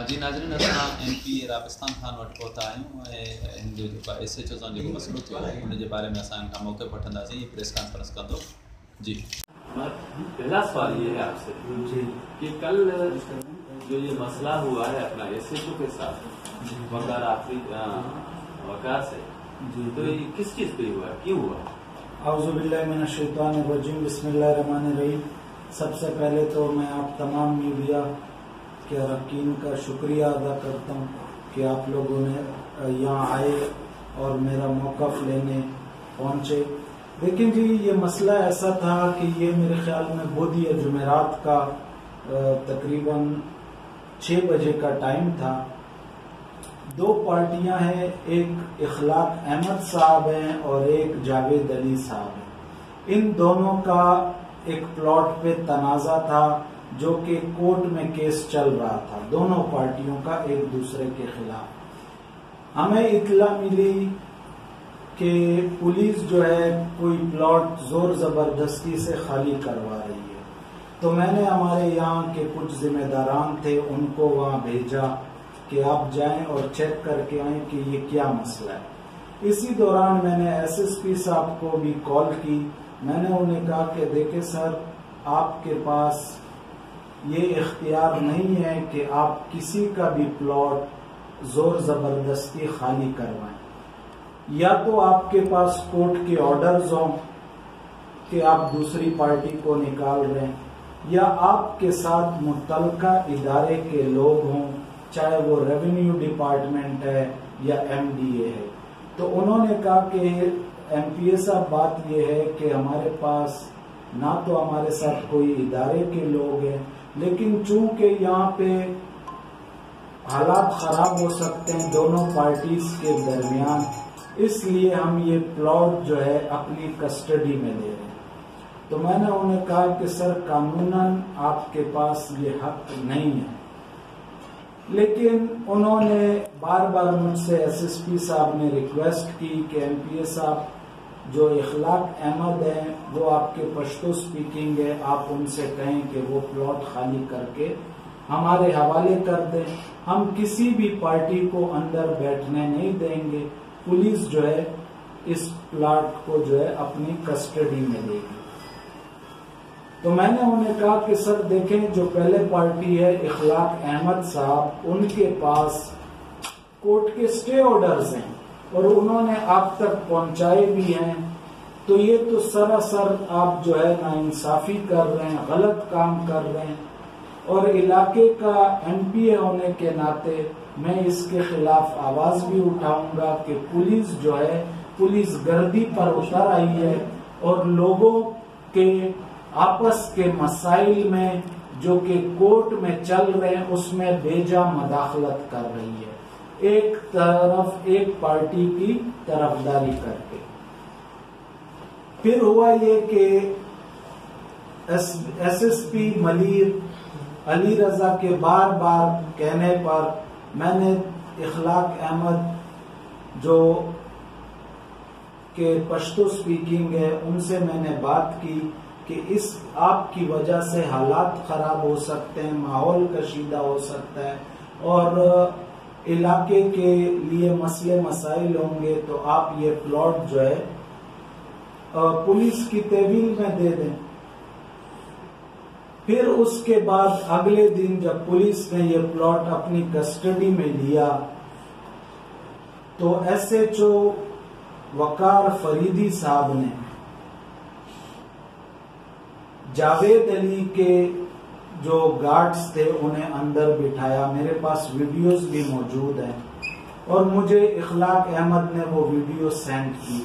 जी नाज़रीन, असां MP राबिस्तान खान वटि पहुता आहियूं ऐं हिन जो जेको SHO सां जेको मसइलो थियो आहे उन जे बारे में असां हिन खां मौक़िफ़ वठंदासीं। प्रेस कॉन्फ्रेंस कंदो। जी, पहला सवाल ये है आपसे कि कल जो ये मसला हुआ है अपना SHO के साथ वकार से, तो ये किस चीज पे हुआ, क्यों हुआ? औज़ुबिल्लाहि मिनश्शैतानिर्रजीम, बिस्मिल्लाहिर्रहमानिर्रहीम। सबसे पहले तो मैं आप तमाम मीडिया के अरकान का शुक्रिया अदा करता हूँ कि आप लोगों ने यहाँ आए और मेरा मौक़िफ़ लेने पहुँचे। लेकिन जी ये मसला ऐसा था कि ये मेरे ख्याल में बुध या जुमेरात का तकरीबन 6 बजे का टाइम था। दो पार्टियां हैं, एक इखलाक अहमद साहब हैं और एक जावेद अली साहब हैं। इन दोनों का एक प्लॉट पे तनाज़ा था जो कि कोर्ट में केस चल रहा था, दोनों पार्टियों का एक दूसरे के खिलाफ। हमें इत्तला मिली कि पुलिस जो है कोई प्लॉट जोर जबरदस्ती से खाली करवा रही है। तो मैंने हमारे यहाँ के कुछ जिम्मेदारान थे, उनको वहाँ भेजा कि आप जाएं और चेक करके आएं कि ये क्या मसला है। इसी दौरान मैंने SSP साहब को भी कॉल की। मैंने उन्हें कहा कि देखें सर, आपके पास ये इख्तियार नहीं है कि आप किसी का भी प्लॉट जोर जबरदस्ती खाली करवाएं। या तो आपके पास कोर्ट के ऑर्डर्स हों कि आप दूसरी पार्टी को निकाल रहे हैं, या आपके साथ मुतल्लिका इदारे के लोग हों, चाहे वो रेवेन्यू डिपार्टमेंट है या MDA है। तो उन्होंने कहा कि MPA साहब, बात यह है कि हमारे पास ना तो हमारे साथ कोई इदारे के लोग हैं, लेकिन चूंकि यहाँ पे हालात खराब हो सकते हैं दोनों पार्टीज के दरमियान, इसलिए हम ये प्लॉट जो है अपनी कस्टडी में ले रहे हैं। तो मैंने उन्हें कहा कि सर, कानूनन आपके पास ये हक नहीं है। लेकिन उन्होंने बार बार मुझसे SSP साहब ने रिक्वेस्ट की कि MPA साहब, जो इखलाक अहमद हैं वो आपके पश्तो स्पीकिंग है, आप उनसे कहें कि वो प्लॉट खाली करके हमारे हवाले कर दें। हम किसी भी पार्टी को अंदर बैठने नहीं देंगे। पुलिस जो है इस प्लॉट को जो है अपनी कस्टडी में लेगी। तो मैंने उन्हें कहा कि सर देखें, जो पहले पार्टी है इखलाक अहमद साहब, उनके पास कोर्ट के स्टे ऑर्डर्स हैं और उन्होंने आप तक पहुंचाए भी हैं। तो ये तो सरासर आप जो है नाइंसाफी कर रहे हैं, गलत काम कर रहे हैं। और इलाके का MPA होने के नाते मैं इसके खिलाफ आवाज भी उठाऊंगा कि पुलिस जो है पुलिस गर्दी पर उतर आई है और लोगों के आपस के मसाइल में जो कि कोर्ट में चल रहे हैं उसमें बेजा मदाखलत कर रही है, एक तरफ एक पार्टी की तरफदारी करके। फिर हुआ ये कि SSP मलिर अली रजा के बार बार कहने पर मैंने इखलाक अहमद जो के पश्तो स्पीकिंग है उनसे मैंने बात की कि इस आपकी वजह से हालात खराब हो सकते हैं, माहौल कशीदा हो सकता है और इलाके के लिए मसले मसाइल होंगे, तो आप ये प्लॉट जो है पुलिस की तहवील में दे दें। फिर उसके बाद अगले दिन जब पुलिस ने ये प्लॉट अपनी कस्टडी में लिया तो SHO वकार फरीदी साहब ने जावेद अली के जो गार्ड्स थे उन्हें अंदर बिठाया। मेरे पास वीडियोस भी मौजूद हैं और मुझे इखलाक अहमद ने वो वीडियो सेंड की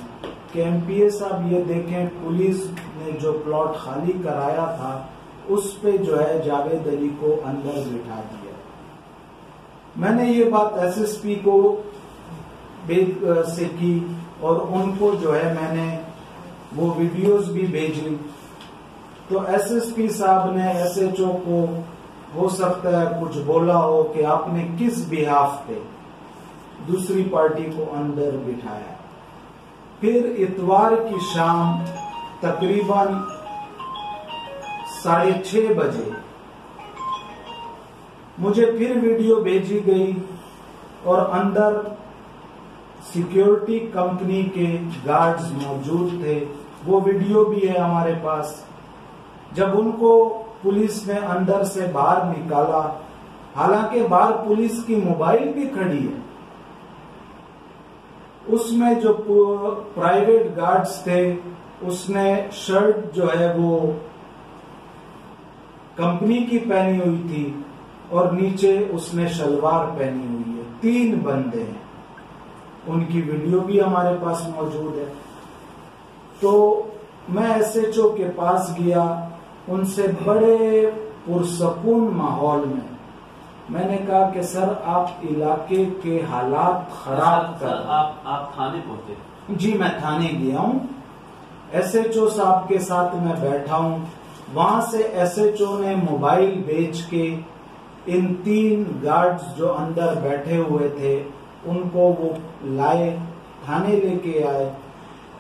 कि MPA साहब ये देखें, पुलिस ने जो प्लॉट खाली कराया था उस पे जो है जावेद अली को अंदर बिठा दिया। मैंने ये बात SSP को से की और उनको जो है मैंने वो वीडियोस भी भेजी। तो SSP साहब ने SHO को हो सकता है कुछ बोला हो कि आपने किस बिहाफ पे दूसरी पार्टी को अंदर बिठाया। फिर इतवार की शाम तकरीबन 6:30 बजे मुझे फिर वीडियो भेजी गई और अंदर सिक्योरिटी कंपनी के गार्ड्स मौजूद थे। वो वीडियो भी है हमारे पास। जब उनको पुलिस ने अंदर से बाहर निकाला, हालांकि बाहर पुलिस की मोबाइल भी खड़ी है, उसमें जो प्राइवेट गार्ड्स थे उसने शर्ट जो है वो कंपनी की पहनी हुई थी और नीचे उसने शलवार पहनी हुई है। 3 बंदे हैं, उनकी वीडियो भी हमारे पास मौजूद है। तो मैं एसएचओ के पास गया, उनसे बड़े पुरसकून माहौल में मैंने कहा कि सर आप इलाके के हालात खराब कर। आप थाने पहुंचे? जी मैं थाने गया हूँ, एसएचओ साहब के साथ मैं बैठा हूँ। वहां से एसएचओ ने मोबाइल बेच के इन 3 गार्ड्स जो अंदर बैठे हुए थे उनको वो लाए, थाने लेके आए।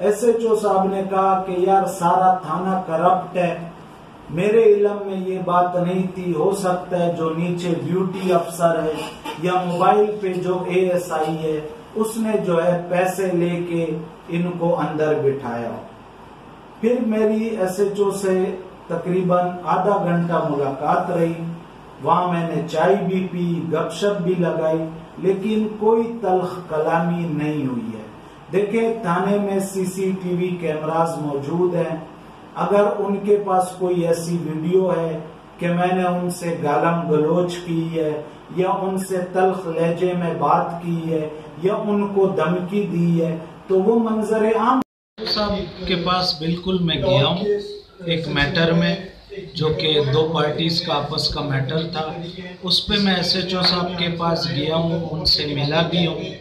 एसएचओ साहब ने कहा कि यार सारा थाना करप्ट है, मेरे इल्म में ये बात नहीं थी, हो सकता है जो नीचे ड्यूटी अफसर है या मोबाइल पे जो एएसआई है उसने जो है पैसे लेके इनको अंदर बिठाया। फिर मेरी एसएचओ से तकरीबन आधा घंटा मुलाकात रही। वहां मैंने चाय भी पी, गपशप भी लगाई, लेकिन कोई तल्ख कलामी नहीं हुई है। देखें, थाने में सीसीटीवी कैमरास मौजूद हैं। अगर उनके पास कोई ऐसी वीडियो है कि मैंने उनसे गालम गलोच की है या उनसे तल्ख लहजे में बात की है या उनको धमकी दी है तो वो मंजर आम साहब के पास बिल्कुल मैं गया हूँ एक मैटर में, जो कि 2 पार्टीज का आपस का मैटर था। उस पे मैं एसएचओ साहब के पास गया हूँ, उनसे मिला भी हूँ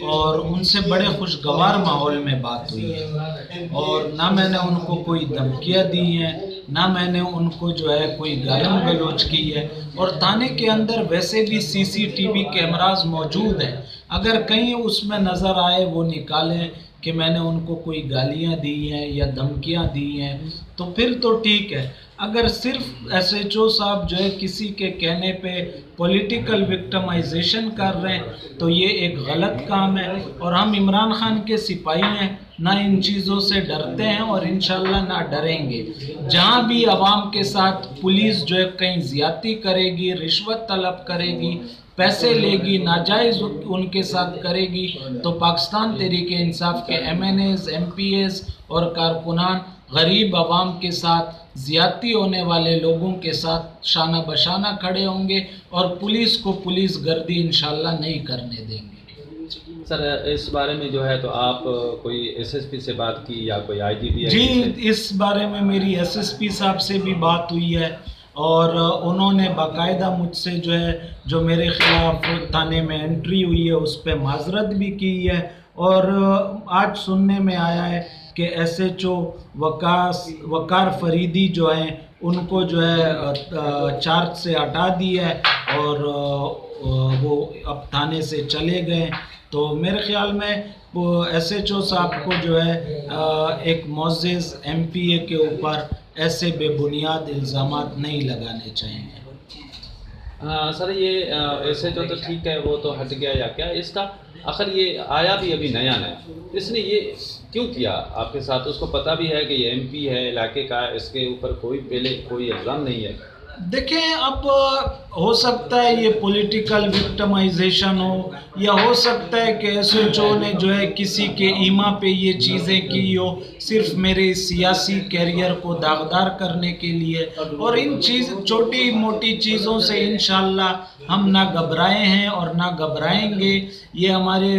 और उनसे बड़े खुशगवार माहौल में बात हुई है। और ना मैंने उनको कोई धमकियाँ दी हैं, ना मैंने उनको जो है कोई गालम गलोच की है। और थाने के अंदर वैसे भी सीसीटीवी कैमरास मौजूद हैं, अगर कहीं उसमें नज़र आए वो निकालें कि मैंने उनको कोई गालियां दी हैं या धमकियां दी हैं तो फिर तो ठीक है। अगर सिर्फ एसएचओ साहब जो है किसी के कहने पे पॉलिटिकल विक्टिमाइजेशन कर रहे हैं तो ये एक गलत काम है। और हम इमरान खान के सिपाही हैं, ना इन चीज़ों से डरते हैं और इंशाल्लाह ना डरेंगे। जहाँ भी आवाम के साथ पुलिस जो है कहीं ज़्यादती करेगी, रिश्वत तलब करेगी, पैसे लेगी, नाजायज़ उनके साथ करेगी, तो पाकिस्तान तहरीक इंसाफ के MNAs, MPAs और कारकुनान गरीब आवाम के साथ, ज़्यादती होने वाले लोगों के साथ शाना बशाना खड़े होंगे और पुलिस को पुलिस गर्दी इंशाल्लाह नहीं करने देंगे। सर, इस बारे में जो है तो आप कोई SSP से बात की या कोई IGP? जी, इस बारे में मेरी SSP साहब से भी बात हुई है और उन्होंने बाकायदा मुझसे जो है जो मेरे ख़िलाफ़ थाने में एंट्री हुई है उस पर माजरत भी की है। और आज सुनने में आया है कि SHO वकार फरीदी जो हैं उनको जो है चार्ज से हटा दिया है और वो अब थाने से चले गए। तो मेरे ख़्याल में वो SHO साहब को जो है एक मुअज़्ज़िज़ MPA के ऊपर ऐसे बेबुनियाद इल्ज़ामात नहीं लगाने चाहिए। सर, ये SHO तो ठीक है, वो तो हट गया या क्या, इसका आखिर ये आया भी अभी नया, इसने ये क्यों किया आपके साथ? उसको पता भी है कि ये MP है इलाके का, इसके ऊपर कोई पहले कोई इल्ज़ाम नहीं है। देखें, अब हो सकता है ये पॉलिटिकल विक्टिमाइजेशन हो या हो सकता है कि SHO ने जो है किसी के ईमा पे ये चीज़ें की हो सिर्फ मेरे सियासी कैरियर को दागदार करने के लिए। और इन छोटी मोटी चीज़ों से इंशाल्लाह हम ना घबराए हैं और ना घबराएंगे। ये हमारे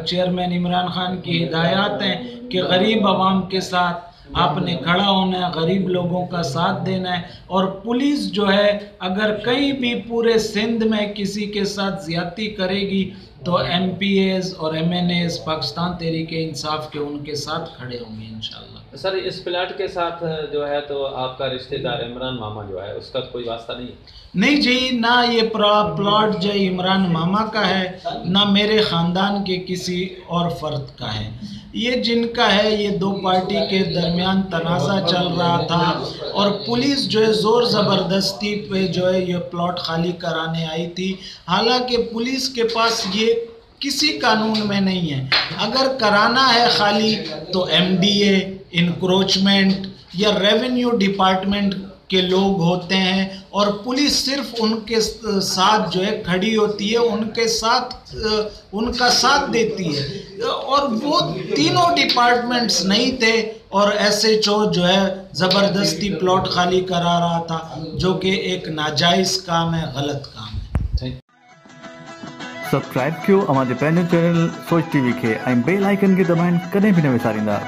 चेयरमैन इमरान खान की हिदायत हैं कि गरीब आवाम के साथ आपने खड़ा होना है, गरीब लोगों का साथ देना है। और पुलिस जो है अगर कहीं भी पूरे सिंध में किसी के साथ ज़्यादती करेगी तो MPAs और MNAs पाकिस्तान तहरीक इंसाफ के उनके साथ खड़े होंगे इंशाल्लाह। सर इस प्लाट के साथ जो है तो आपका रिश्तेदार इमरान मामा जो है उसका कोई वास्ता नहीं है? नहीं जी, ना ये प्लॉट जो इमरान मामा का है, ना मेरे ख़ानदान के किसी और फर्द का है। ये जिनका है, ये दो पार्टी के दरमियान तनाज़ा चल रहा था और पुलिस जो है ज़ोर ज़बरदस्ती पे जो है ये प्लॉट खाली कराने आई थी। हालांकि पुलिस के पास ये किसी कानून में नहीं है। अगर कराना है खाली तो MDA, इंक्रोचमेंट या रेवेन्यू डिपार्टमेंट के लोग होते हैं और पुलिस सिर्फ उनके साथ जो है खड़ी होती है, उनका साथ देती है। और वो तीनों डिपार्टमेंट्स नहीं थे और SHO जो है ज़बरदस्ती प्लॉट खाली करा रहा था, जो कि एक नाजायज़ काम है, गलत काम है। सब्सक्राइब कयो हमारे पैनल चैनल सोच टीवी के बेल आइकन के दबाएं कदें भी न विसारिंदा।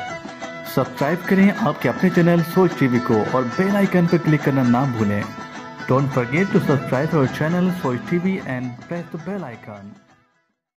सब्सक्राइब करें आपके अपने चैनल सोच टीवी को और बेल आइकन पर क्लिक करना ना भूलें। Don't forget to subscribe our channel Soch TV and press the bell icon.